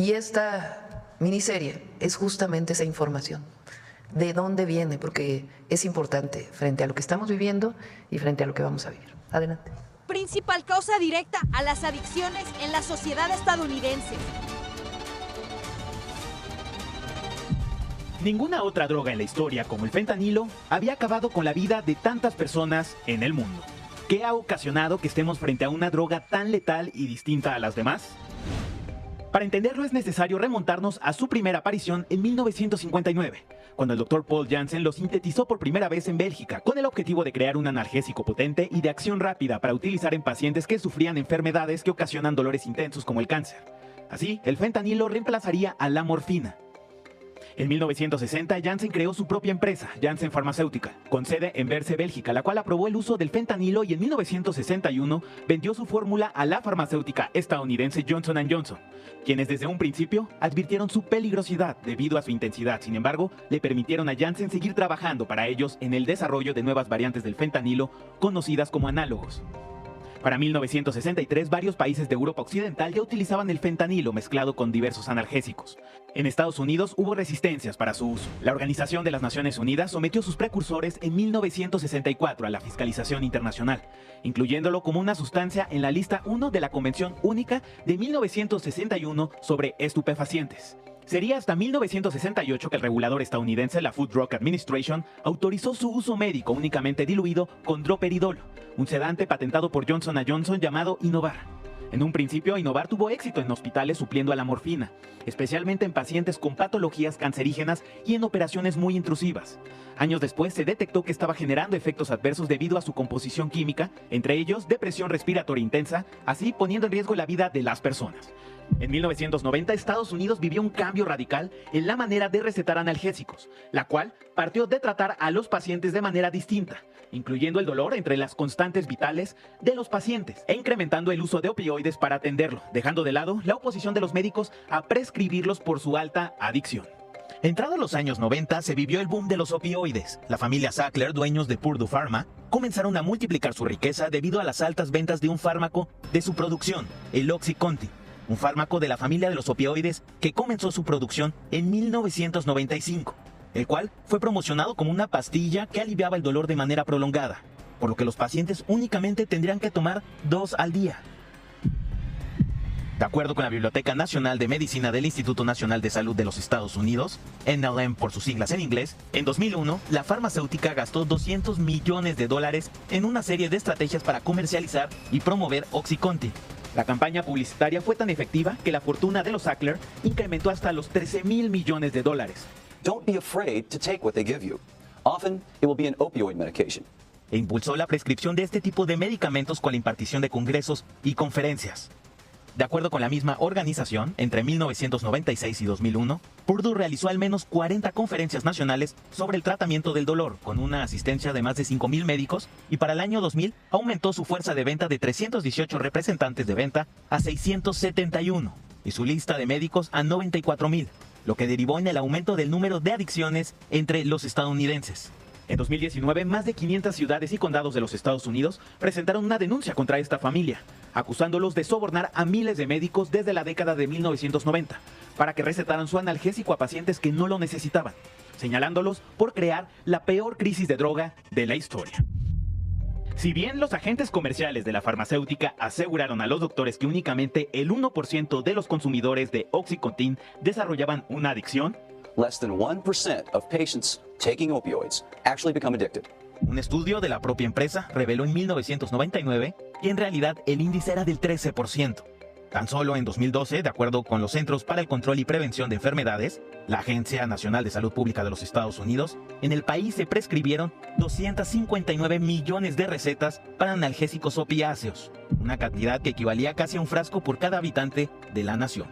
Y esta miniserie es justamente esa información. ¿De dónde viene? Porque es importante frente a lo que estamos viviendo y frente a lo que vamos a vivir. Adelante. Principal causa directa a las adicciones en la sociedad estadounidense. Ninguna otra droga en la historia como el fentanilo había acabado con la vida de tantas personas en el mundo. ¿Qué ha ocasionado que estemos frente a una droga tan letal y distinta a las demás? Para entenderlo es necesario remontarnos a su primera aparición en 1959, cuando el Dr. Paul Janssen lo sintetizó por primera vez en Bélgica, con el objetivo de crear un analgésico potente y de acción rápida para utilizar en pacientes que sufrían enfermedades que ocasionan dolores intensos como el cáncer. Así, el fentanilo reemplazaría a la morfina. En 1960, Janssen creó su propia empresa, Janssen Pharmaceutica, con sede en Berce, Bélgica, la cual aprobó el uso del fentanilo y en 1961 vendió su fórmula a la farmacéutica estadounidense Johnson & Johnson, quienes desde un principio advirtieron su peligrosidad debido a su intensidad. Sin embargo, le permitieron a Janssen seguir trabajando para ellos en el desarrollo de nuevas variantes del fentanilo conocidas como análogos. Para 1963, varios países de Europa Occidental ya utilizaban el fentanilo mezclado con diversos analgésicos. En Estados Unidos hubo resistencias para su uso. La Organización de las Naciones Unidas sometió sus precursores en 1964 a la fiscalización internacional, incluyéndolo como una sustancia en la lista 1 de la Convención Única de 1961 sobre estupefacientes. Sería hasta 1968 que el regulador estadounidense, la Food Drug Administration, autorizó su uso médico únicamente diluido con droperidol, un sedante patentado por Johnson & Johnson llamado Inovar. En un principio, Inovar tuvo éxito en hospitales supliendo a la morfina, especialmente en pacientes con patologías cancerígenas y en operaciones muy intrusivas. Años después se detectó que estaba generando efectos adversos debido a su composición química, entre ellos depresión respiratoria intensa, así poniendo en riesgo la vida de las personas. En 1990, Estados Unidos vivió un cambio radical en la manera de recetar analgésicos, la cual partió de tratar a los pacientes de manera distinta, incluyendo el dolor entre las constantes vitales de los pacientes e incrementando el uso de opioides para atenderlo, dejando de lado la oposición de los médicos a prescribirlos por su alta adicción. Entrados los años 90, se vivió el boom de los opioides. La familia Sackler, dueños de Purdue Pharma, comenzaron a multiplicar su riqueza debido a las altas ventas de un fármaco de su producción, el OxyContin, un fármaco de la familia de los opioides que comenzó su producción en 1995, el cual fue promocionado como una pastilla que aliviaba el dolor de manera prolongada, por lo que los pacientes únicamente tendrían que tomar 2 al día. De acuerdo con la Biblioteca Nacional de Medicina del Instituto Nacional de Salud de los Estados Unidos, NLM por sus siglas en inglés, en 2001, la farmacéutica gastó $200 millones en una serie de estrategias para comercializar y promover OxyContin. La campaña publicitaria fue tan efectiva que la fortuna de los Sackler incrementó hasta los $13,000 millones. Don't be afraid to take what they give you. Often, it will be an opioid medication. E impulsó la prescripción de este tipo de medicamentos con la impartición de congresos y conferencias. De acuerdo con la misma organización, entre 1996 y 2001, Purdue realizó al menos 40 conferencias nacionales sobre el tratamiento del dolor, con una asistencia de más de 5,000 médicos, y para el año 2000 aumentó su fuerza de venta de 318 representantes de venta a 671, y su lista de médicos a 94,000, lo que derivó en el aumento del número de adicciones entre los estadounidenses. En 2019, más de 500 ciudades y condados de los Estados Unidos presentaron una denuncia contra esta familia, acusándolos de sobornar a miles de médicos desde la década de 1990 para que recetaran su analgésico a pacientes que no lo necesitaban, señalándolos por crear la peor crisis de droga de la historia. Si bien los agentes comerciales de la farmacéutica aseguraron a los doctores que únicamente el 1% de los consumidores de OxyContin desarrollaban una adicción, Less than 1% of patients taking opioids actually become addicted. un estudio de la propia empresa reveló en 1999 que en realidad el índice era del 13%. Tan solo en 2012, de acuerdo con los Centros para el Control y Prevención de Enfermedades, la Agencia Nacional de Salud Pública de los Estados Unidos, en el país se prescribieron 259 millones de recetas para analgésicos opiáceos, una cantidad que equivalía casi a un frasco por cada habitante de la nación.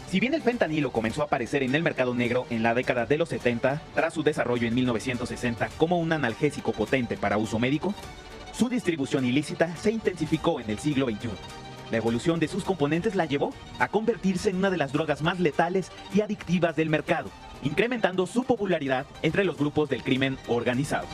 Si bien el fentanilo comenzó a aparecer en el mercado negro en la década de los 70, tras su desarrollo en 1960 como un analgésico potente para uso médico, su distribución ilícita se intensificó en el siglo XXI. La evolución de sus componentes la llevó a convertirse en una de las drogas más letales y adictivas del mercado, incrementando su popularidad entre los grupos del crimen organizado.